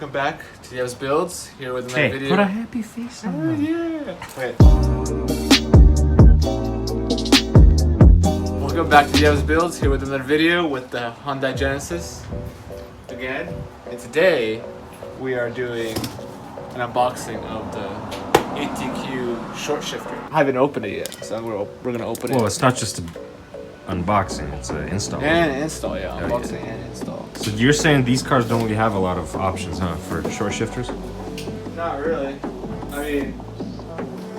welcome back to Yev's Builds. Here with another video. Put a happy face on. Oh, yeah. Wait. Welcome back to Yev's Builds. Here with another video with the Hyundai Genesis again. And today we are doing an unboxing of the ATQ Short Shifter. I haven't opened it yet, so we're gonna open it. Well, it's not just an unboxing; it's an install. And install, yeah. Unboxing and install. So you're saying these cars don't really have a lot of options, huh, for short shifters? Not really. I mean,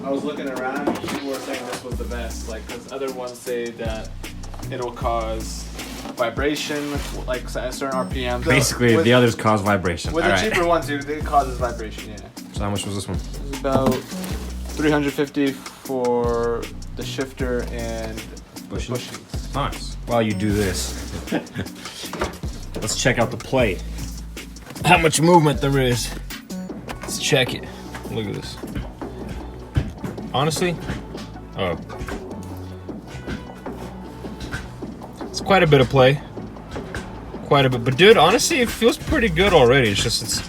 I was looking around and people were saying this was the best. Like, because other ones say that it'll cause vibration, like a certain RPM. Basically, the others cause vibration. With the cheaper ones, it causes vibration, yeah. So how much was this one? It was about $350 for the shifter and bushings. Nice. While you do this, let's check out the plate. How much movement there is. Let's check it. Look at this. Honestly, it's quite a bit of play. Quite a bit. But dude, honestly, it feels pretty good already. It's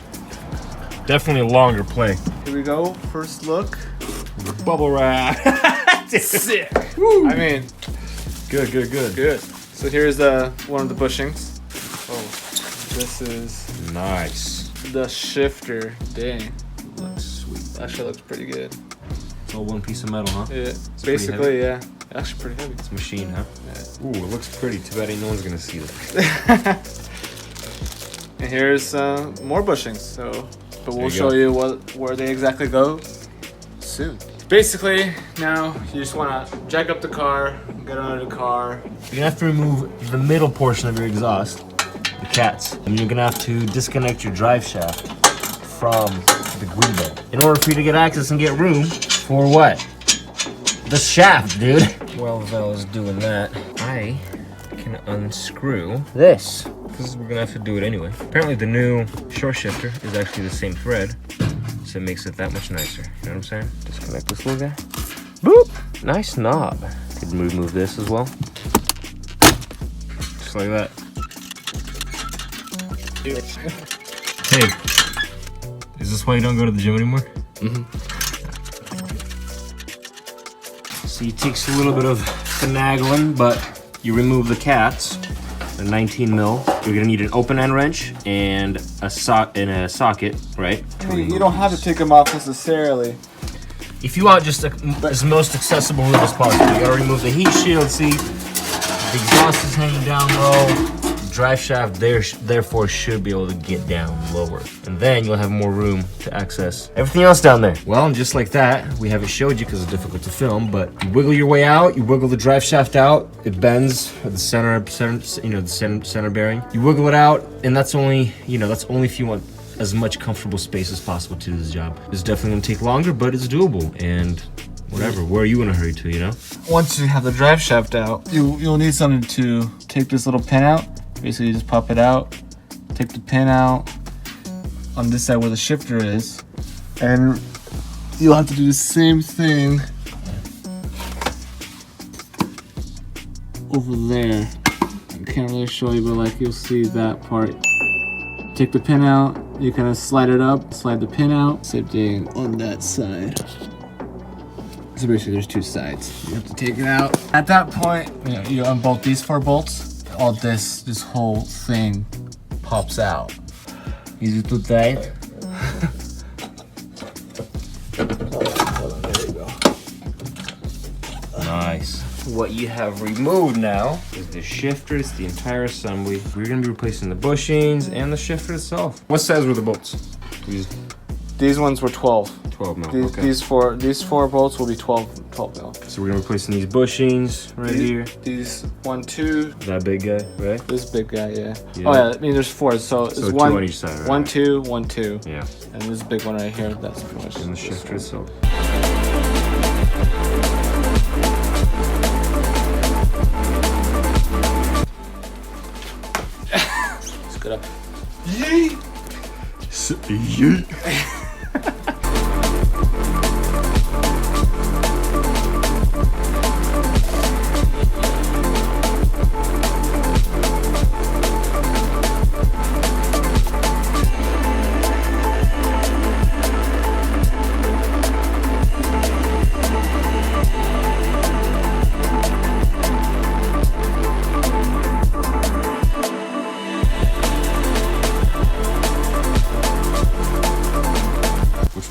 definitely a longer play. Here we go. First look. Bubble wrap. Sick. Woo. I mean, Good. So here's one of the bushings. Oh, this is Nice. the shifter. Dang, Looks sweet. actually looks pretty good. It's all one piece of metal, huh? Yeah, pretty basically, yeah. Actually pretty heavy. It's a machine, huh? Yeah. Ooh, it looks pretty. Too bad no one's gonna see this. And here's more bushings. So, but we'll you show go. you where they exactly go soon. Basically, now you just want to jack up the car, get out of the car. You're gonna have to remove the middle portion of your exhaust, the cats, and you're gonna have to disconnect your drive shaft from the guido in order for you to get access and get room for what? The shaft, dude. While Val is doing that, I can unscrew this, because we're gonna have to do it anyway. Apparently the new short shifter is actually the same thread, so it makes it that much nicer. You know what I'm saying? Disconnect this little guy. Boop! Nice knob. Could move this as well. Just like that. Hey, is this why you don't go to the gym anymore? Mm-hmm. So it takes a little bit of finagling, but you remove the cats. They're 19 mil. You're gonna need an open end wrench and a socket, right? I mean, you don't have to take them off necessarily. If you want just as most accessible route as possible, you gotta remove the heat shield. See, the exhaust is hanging down low. The drive shaft therefore should be able to get down lower, and then you'll have more room to access everything else down there. Well, and just like that, we haven't showed you because it's difficult to film, but you wiggle your way out. You wiggle the drive shaft out. It bends at the center bearing. You wiggle it out, and that's only if you want as much comfortable space as possible to do this job. It's definitely gonna take longer, but it's doable. And whatever, where are you in a hurry to, you know? Once you have the drive shaft out, you'll need something to take this little pin out. Basically, you just pop it out, take the pin out on this side where the shifter is, and you'll have to do the same thing over there. I can't really show you, but like you'll see that part. Take the pin out, you kind of slide it up, slide the pin out. Same thing on that side. So basically there's two sides. You have to take it out. At that point, you unbolt these 4 bolts. All this whole thing pops out. Easy to tight. There you go. Nice. What you have removed now is the shifters, the entire assembly. We're gonna be replacing the bushings and the shifter itself. What size were the bolts? These ones were 12. 12 mil. Okay. These four bolts will be 12 mil. So we're gonna be replacing these bushings right here. These 1, 2. That big guy, right? This big guy, yeah. Yeah. Oh yeah, I mean there's 4, so it's 2 one on each side, right? 1, 2, 1, 2. Yeah. And this big one right here, that's pretty much. And the shifter itself. Let's get up. Yeet! Yeet!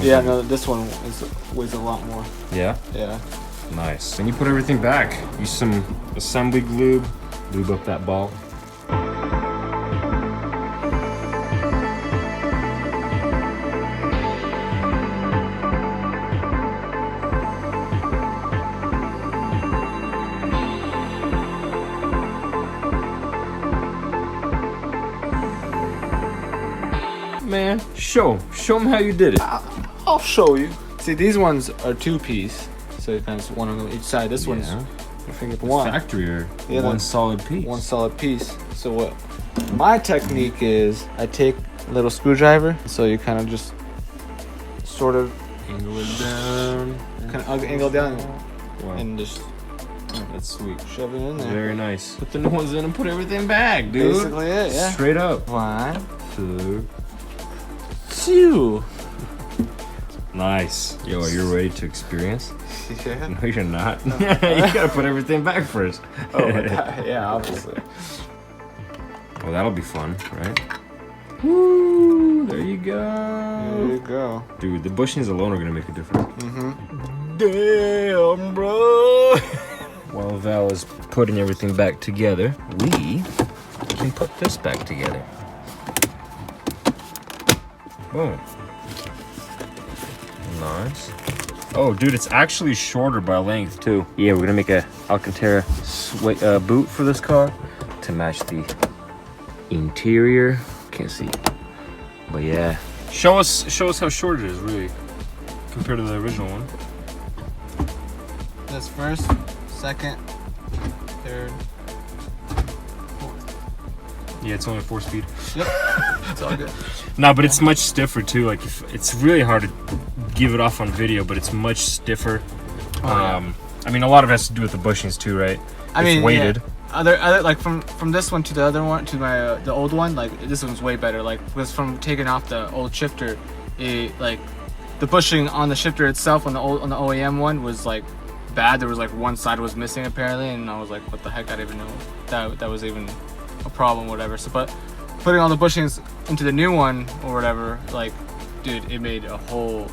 Yeah, no, this one weighs a lot more. Yeah? Yeah. Nice. And you put everything back. Use some assembly glue, lube up that ball. Man, show them how you did it. I'll show you. See, these ones are 2-piece, so you kind of one on each side. This one's, I think, one. Factory or Yeah, one solid piece. One solid piece. So what my technique is, I take a little screwdriver, so you kind of just sort of Angle it down. kind of angle down Wow. and just That's sweet. shove it in there. Very nice. Put the new ones in and put everything back, dude. Basically it, yeah. Straight up. 1, 2. 2. Nice. Yo, are you ready to experience? Yeah. No, you're not. You gotta put everything back first. Oh, yeah, obviously. Well, that'll be fun, right? Woo! There you go. There you go. Dude, the bushings alone are gonna make a difference. Damn, bro. While Val is putting everything back together, we can put this back together. Boom. Nice. Oh, dude, it's actually shorter by length, too. Yeah, we're gonna make a Alcantara boot for this car to match the interior. Can't see. But yeah. Show us how short it is, really, compared to the original one. This first, second, third, fourth. Yeah, it's only 4-speed. Yep. It's all good. No, but it's much stiffer too. Like, it's really hard to give it off on video, but it's much stiffer. I mean, a lot of it has to do with the bushings too, right? It's weighted. Yeah. Other like from this one to the other one to my the old one, like this one's way better. Like, because from taking off the old shifter, it like the bushing on the shifter itself on the OEM one was like bad. There was like one side was missing apparently, and I was like, what the heck? I didn't even know that was even a problem, whatever. So, but putting all the bushings into the new one or whatever, like, dude, it made a whole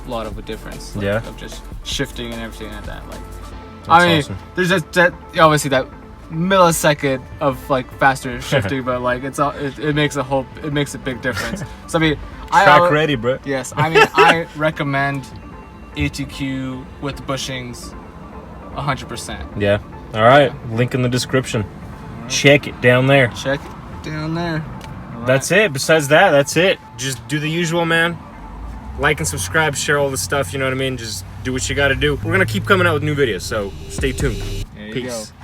lot of a difference. Like, Yeah. of just shifting and everything like that. Like, That's I mean, awesome. there's just that obviously that millisecond of like faster shifting, but like it makes a big difference. So I mean, Track ready, bro. Yes, I mean I recommend ATQ with the bushings 100%. Yeah. All right. Link in the description. Check it down there. Check it down there. All That's right. it. Besides that, that's it. Just do the usual, man. Like and subscribe, share all the stuff, you know what I mean? Just do what you gotta do. We're gonna keep coming out with new videos, so stay tuned. There you Peace. go.